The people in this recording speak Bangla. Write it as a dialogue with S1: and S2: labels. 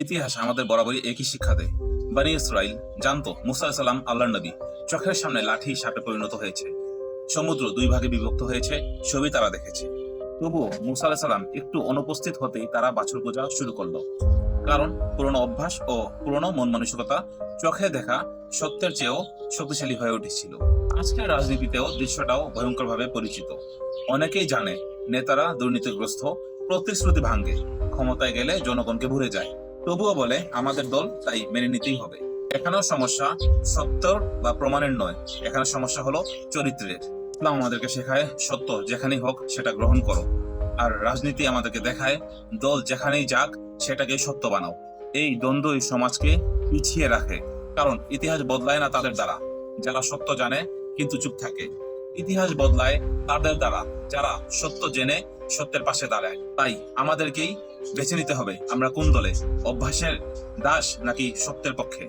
S1: ইতিহাস আমাদের বরাবরই একই শিক্ষা দেয়। বনী ইসরাইল জানতো মুসা আলাইহিস সালাম আল্লাহর নবী। চোখের সামনে লাঠি সাপে পরিণত হয়েছে, সমুদ্র দুই ভাগে বিভক্ত হয়েছে, সবই তারা দেখেছে। তবুও মুসা আলাইহিস সালাম একটু অনুপস্থিত হতেই তারা বাছুর পূজা শুরু করলো। কারণ পুরনো অভ্যাস ও পুরনো মন মানসিকতা চোখে দেখা সত্যের চেয়েও শক্তিশালী হয়ে উঠেছিল। আজকের রাজনীতিতেও দৃশ্যটাও ভয়ঙ্করভাবে পরিচিত। অনেকেই জানে নেতারা দুর্নীতিগ্রস্ত, প্রতিশ্রুতি ভাঙে, ক্ষমতায় গেলে জনগণকে ভুলে যায়। তবুও বলে আমাদের দল, তাই মেনে নিতেই হবে। এখানেও সমস্যা সত্যর বা প্রমাণের নয়, এখানে সমস্যা হলো চরিত্রের। ইসলাম আমাদেরকে শেখায় সত্য যেখানেই হোক সেটা গ্রহণ করো, আর রাজনীতি আমাদেরকে দেখায় দল যেখানেই যাক সেটাকে সত্য বানাও। এই দ্বন্দ্বই সমাজকে পিছিয়ে রাখে, কারণ ইতিহাস বদলায় না তাদের দ্বারা যারা সত্য জানে কিন্তু চুপ থাকে। ইতিহাস বদলায় তাদের দ্বারা যারা সত্য জেনে সত্যের পাশে দাঁড়ায়। তাই আমাদেরকেই বেছে নিতে হবে আমরা কোন দলে, অভ্যাসের দাস নাকি সত্যের পক্ষে।